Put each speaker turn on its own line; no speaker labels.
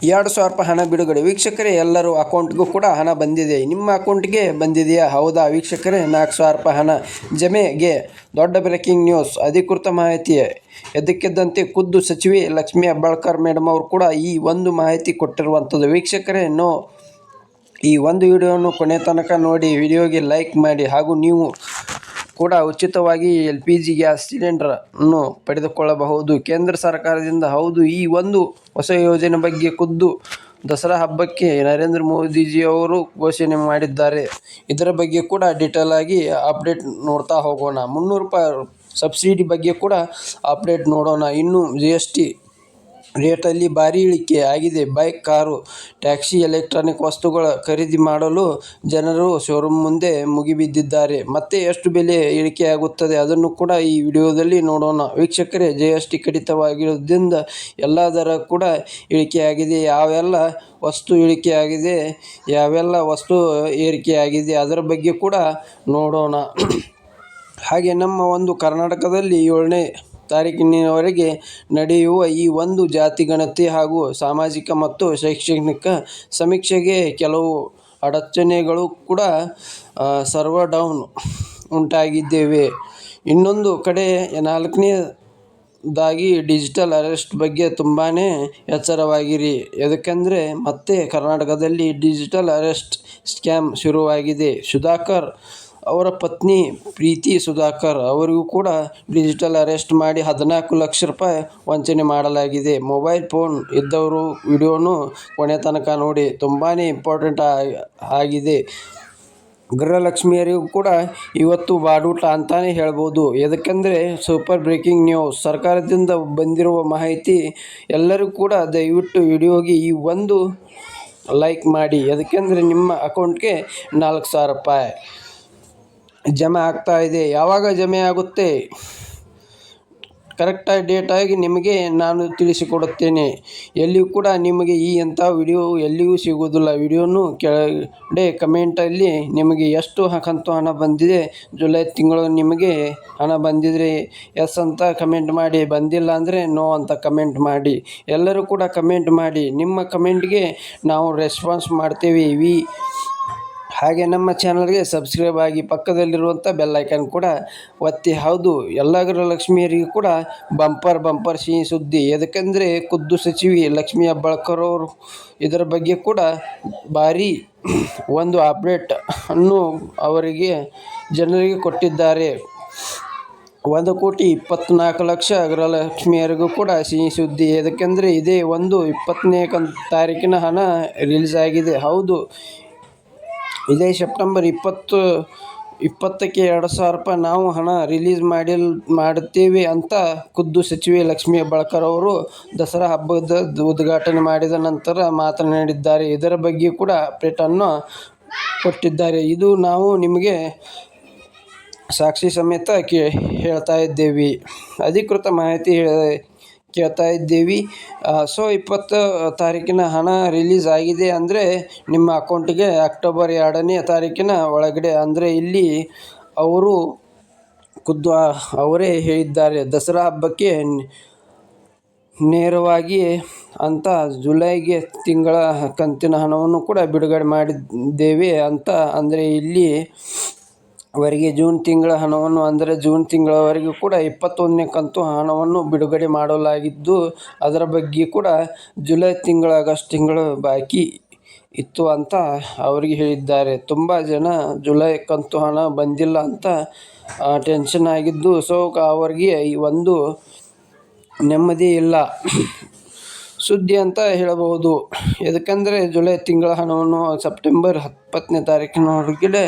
2,000 ಹಣ ಬಿಡುಗಡೆ. ವೀಕ್ಷಕರೇ, ಎಲ್ಲರೂ ಅಕೌಂಟ್ಗೂ ಕೂಡ ಹಣ ಬಂದಿದೆ. ನಿಮ್ಮ ಅಕೌಂಟ್ಗೆ ಬಂದಿದೆಯಾ? ಹೌದಾ ವೀಕ್ಷಕರೇ, 4,000 ಹಣ ಜಮೆಗೆ ದೊಡ್ಡ ಬ್ರೇಕಿಂಗ್ ನ್ಯೂಸ್. ಅಧಿಕೃತ ಮಾಹಿತಿ. ಎದ್ದಕ್ಕೆದ್ದಂತೆ ಖುದ್ದು ಸಚಿವೆ ಲಕ್ಷ್ಮೀ ಹೆಬ್ಬಾಳ್ಕರ್ ಮೇಡಮ್ ಅವರು ಕೂಡ ಈ ಒಂದು ಮಾಹಿತಿ ಕೊಟ್ಟಿರುವಂಥದ್ದು. ವೀಕ್ಷಕರೇ, ಈ ಒಂದು ವಿಡಿಯೋವನ್ನು ಕೊನೆ ತನಕ ನೋಡಿ, ವಿಡಿಯೋಗೆ ಲೈಕ್ ಮಾಡಿ, ಹಾಗೂ ನೀವು ಕೂಡ ಉಚಿತವಾಗಿ LPG ಗ್ಯಾಸ್ ಸಿಲಿಂಡರ್ ಅನ್ನು ಪಡೆದುಕೊಳ್ಳಬಹುದು ಕೇಂದ್ರ ಸರ್ಕಾರದಿಂದ. ಹೌದು, ಈ ಒಂದು ಹೊಸ ಯೋಜನೆ ಬಗ್ಗೆ ಖುದ್ದು ದಸರಾ ಹಬ್ಬಕ್ಕೆ ನರೇಂದ್ರ ಮೋದಿಜಿಯವರು ಘೋಷಣೆ ಮಾಡಿದ್ದಾರೆ. ಇದರ ಬಗ್ಗೆ ಕೂಡ ಡೀಟೇಲ್ ಆಗಿ ಅಪ್ಡೇಟ್ ನೋಡ್ತಾ ಹೋಗೋಣ. 300 ರೂಪಾಯಿ ಸಬ್ಸಿಡಿ ಬಗ್ಗೆ ಕೂಡ ಅಪ್ಡೇಟ್ ನೋಡೋಣ. ಇನ್ನು GST ರೇಟಲ್ಲಿ ಭಾರಿ ಇಳಿಕೆ ಆಗಿದೆ. ಬೈಕ್, ಕಾರು, ಟ್ಯಾಕ್ಸಿ, ಎಲೆಕ್ಟ್ರಾನಿಕ್ ವಸ್ತುಗಳ ಖರೀದಿ ಮಾಡಲು ಜನರು ಶೋರೂಮ್ ಮುಂದೆ ಮುಗಿಬಿದ್ದಿದ್ದಾರೆ. ಮತ್ತೆ ಎಷ್ಟು ಬೆಲೆ ಇಳಿಕೆಯಾಗುತ್ತದೆ ಅದನ್ನು ಕೂಡ ಈ ವಿಡಿಯೋದಲ್ಲಿ ನೋಡೋಣ. ವೀಕ್ಷಕರೇ, GST ಕಡಿತವಾಗಿರುವುದರಿಂದ ಎಲ್ಲ ದರ ಕೂಡ ಇಳಿಕೆಯಾಗಿದೆ. ಯಾವೆಲ್ಲ ವಸ್ತು ಇಳಿಕೆಯಾಗಿದೆ, ಯಾವೆಲ್ಲ ವಸ್ತು ಏರಿಕೆಯಾಗಿದೆ ಅದರ ಬಗ್ಗೆ ಕೂಡ ನೋಡೋಣ. ಹಾಗೆ ನಮ್ಮ ಒಂದು ಕರ್ನಾಟಕದಲ್ಲಿ 7ನೇ ತಾರೀಕಿನವರೆಗೆ ನಡೆಯುವ ಈ ಒಂದು ಜಾತಿ ಗಣತಿ ಹಾಗೂ ಸಾಮಾಜಿಕ ಮತ್ತು ಶೈಕ್ಷಣಿಕ ಸಮೀಕ್ಷೆಗೆ ಕೆಲವು ಅಡಚಣೆಗಳು ಕೂಡ ಸರ್ವರ್ ಡೌನ್ ಉಂಟಾಗಿದ್ದೇವೆ. ಇನ್ನೊಂದು ಕಡೆ 4ನೇದಾಗಿ ಡಿಜಿಟಲ್ ಅರೆಸ್ಟ್ ಬಗ್ಗೆ ತುಂಬಾ ಎಚ್ಚರವಾಗಿರಿ. ಯಾಕಂದರೆ ಮತ್ತೆ ಕರ್ನಾಟಕದಲ್ಲಿ ಡಿಜಿಟಲ್ ಅರೆಸ್ಟ್ ಸ್ಕ್ಯಾಮ್ ಶುರುವಾಗಿದೆ. ಸುಧಾಕರ್ ಅವರ ಪತ್ನಿ ಪ್ರೀತಿ ಸುಧಾಕರ್ ಅವರಿಗೂ ಕೂಡ ಡಿಜಿಟಲ್ ಅರೆಸ್ಟ್ ಮಾಡಿ 14 ಲಕ್ಷ ರೂಪಾಯಿ ವಂಚನೆ ಮಾಡಲಾಗಿದೆ. ಮೊಬೈಲ್ ಫೋನ್ ಇದ್ದವರು ವಿಡಿಯೋನು ಕೊನೆ ತನಕ ನೋಡಿ, ತುಂಬಾ ಇಂಪಾರ್ಟೆಂಟ್ ಆಗಿದೆ. ಗೃಹಲಕ್ಷ್ಮಿಯರಿಗೂ ಕೂಡ ಇವತ್ತು ಬಾಡೂಟ ಅಂತಾನೆ ಹೇಳ್ಬೋದು. ಯಾಕಂದರೆ ಸೂಪರ್ ಬ್ರೇಕಿಂಗ್ ನ್ಯೂಸ್. ಸರ್ಕಾರದಿಂದ ಬಂದಿರುವ ಮಾಹಿತಿ. ಎಲ್ಲರೂ ಕೂಡ ದಯವಿಟ್ಟು ವಿಡಿಯೋಗೆ ಈ ಒಂದು ಲೈಕ್ ಮಾಡಿ. ಯಾಕಂದರೆ ನಿಮ್ಮ ಅಕೌಂಟ್ಗೆ 4,000 ರೂಪಾಯಿ ಜಮೆ ಆಗ್ತಾ ಇದೆ. ಯಾವಾಗ ಜಮೆ ಆಗುತ್ತೆ ಕರೆಕ್ಟಾಗಿ ಡೇಟಾಗಿ ನಿಮಗೆ ನಾನು ತಿಳಿಸಿಕೊಡುತ್ತೇನೆ. ಎಲ್ಲಿಯೂ ಕೂಡ ನಿಮಗೆ ಇಂಥ ವಿಡಿಯೋ ಎಲ್ಲಿಯೂ ಸಿಗುವುದಿಲ್ಲ. ವಿಡಿಯೋನು ಕೆಳಗಡೆ ಕಮೆಂಟಲ್ಲಿ ನಿಮಗೆ ಎಷ್ಟು ಕಂತು ಹಣ ಬಂದಿದೆ, ಜುಲೈ ತಿಂಗಳು ನಿಮಗೆ ಹಣ ಬಂದಿದ್ರೆ ಎಸ್ ಅಂತ ಕಮೆಂಟ್ ಮಾಡಿ, ಬಂದಿಲ್ಲ ಅಂದರೆ ನೋ ಅಂತ ಕಮೆಂಟ್ ಮಾಡಿ. ಎಲ್ಲರೂ ಕೂಡ ಕಮೆಂಟ್ ಮಾಡಿ. ನಿಮ್ಮ ಕಮೆಂಟ್ಗೆ ನಾವು ರೆಸ್ಪಾನ್ಸ್ ಮಾಡ್ತೇವೆ. ಹಾಗೆ ನಮ್ಮ ಚಾನಲ್ಗೆ ಸಬ್ಸ್ಕ್ರೈಬ್ ಆಗಿ, ಪಕ್ಕದಲ್ಲಿರುವಂಥ ಬೆಲ್ ಐಕಾನ್ ಕೂಡ ಒತ್ತಿ. ಹೌದು, ಎಲ್ಲ ಗೃಹಲಕ್ಷ್ಮಿಯರಿಗೂ ಕೂಡ ಬಂಪರ್ ಸಿಹಿ ಸುದ್ದಿ. ಯಾಕಂದರೆ ಖುದ್ದು ಸಚಿವೆ ಲಕ್ಷ್ಮೀ ಹೆಬ್ಬಾಳ್ಕರ್ ಅವರು ಇದರ ಬಗ್ಗೆ ಕೂಡ ಭಾರಿ ಒಂದು ಅಪ್ಡೇಟ್ ಅನ್ನು ಅವರಿಗೆ ಜನರಿಗೆ ಕೊಟ್ಟಿದ್ದಾರೆ. 1,24,00,000 ಗೃಹಲಕ್ಷ್ಮಿಯರಿಗೂ ಕೂಡ ಸಿಹಿ ಸುದ್ದಿ. ಯಾಕಂದರೆ ಇದೇ ಒಂದು 20ನೇ ತಾರೀಕಿನ ಹಣ ರಿಲೀಸ್ ಆಗಿದೆ. ಹೌದು, ಇದೇ ಸೆಪ್ಟೆಂಬರ್ 20ಕ್ಕೆ 2,000 ರೂಪಾಯಿ ನಾವು ಹಣ ರಿಲೀಸ್ ಮಾಡುತ್ತೇವೆ ಅಂತ ಖುದ್ದು ಸಚಿವೆ ಲಕ್ಷ್ಮೀ ಹೆಬ್ಬಾಳ್ಕರ್ ಅವರು ದಸರಾ ಹಬ್ಬದ ಉದ್ಘಾಟನೆ ಮಾಡಿದ ನಂತರ ಮಾತನಾಡಿದ್ದಾರೆ. ಇದರ ಬಗ್ಗೆ ಕೂಡ ಅಪ್ಡೇಟನ್ನು ಕೊಟ್ಟಿದ್ದಾರೆ. ಇದು ನಾವು ನಿಮಗೆ ಸಾಕ್ಷಿ ಸಮೇತ ಹೇಳ್ತಾ ಇದ್ದೇವೆ. ಅಧಿಕೃತ ಮಾಹಿತಿ ಕೇಳ್ತಾ ಇದ್ದೇವೆ. 20 ತಾರೀಕಿನ ಹಣ ರಿಲೀಸ್ ಆಗಿದೆ ಅಂದರೆ ನಿಮ್ಮ ಅಕೌಂಟಿಗೆ ಅಕ್ಟೋಬರ್ 2ನೇ ತಾರೀಕಿನ ಒಳಗಡೆ, ಅಂದರೆ ಇಲ್ಲಿ ಅವರು ಖುದ್ದು ಅವರೇ ಹೇಳಿದ್ದಾರೆ. ದಸರಾ ಹಬ್ಬಕ್ಕೆ ನೇರವಾಗಿ ಅಂತ ಜುಲೈಗೆ ತಿಂಗಳ ಕಂತಿನ ಹಣವನ್ನು ಕೂಡ ಬಿಡುಗಡೆ ಮಾಡಿದ್ದೇವೆ ಅಂತ. ಅಂದರೆ ಇಲ್ಲಿ ವರೆಗೆ ಜೂನ್ ತಿಂಗಳ ಹಣವನ್ನು, ಅಂದರೆ ಜೂನ್ ತಿಂಗಳವರೆಗೂ ಕೂಡ 21ನೇ ಕಂತು ಹಣವನ್ನು ಬಿಡುಗಡೆ ಮಾಡಲಾಗಿದ್ದು, ಅದರ ಬಗ್ಗೆ ಕೂಡ ಜುಲೈ ತಿಂಗಳ, ಆಗಸ್ಟ್ ತಿಂಗಳು ಬಾಕಿ ಇತ್ತು ಅಂತ ಅವರಿಗೆ ಹೇಳಿದ್ದಾರೆ. ತುಂಬ ಜನ ಜುಲೈ ಕಂತು ಹಣ ಬಂದಿಲ್ಲ ಅಂತ ಟೆನ್ಷನ್ ಆಗಿದ್ದು, ಸೊ ಅವರಿಗೆ ಈ ಒಂದು ನೆಮ್ಮದಿ ಇಲ್ಲ ಸುದ್ದಿ ಅಂತ ಹೇಳಬಹುದು. ಯಾಕಂದರೆ ಜುಲೈ ತಿಂಗಳ ಹಣವನ್ನು ಸೆಪ್ಟೆಂಬರ್ 20ನೇ ತಾರೀಕಿನವರೆಗೆ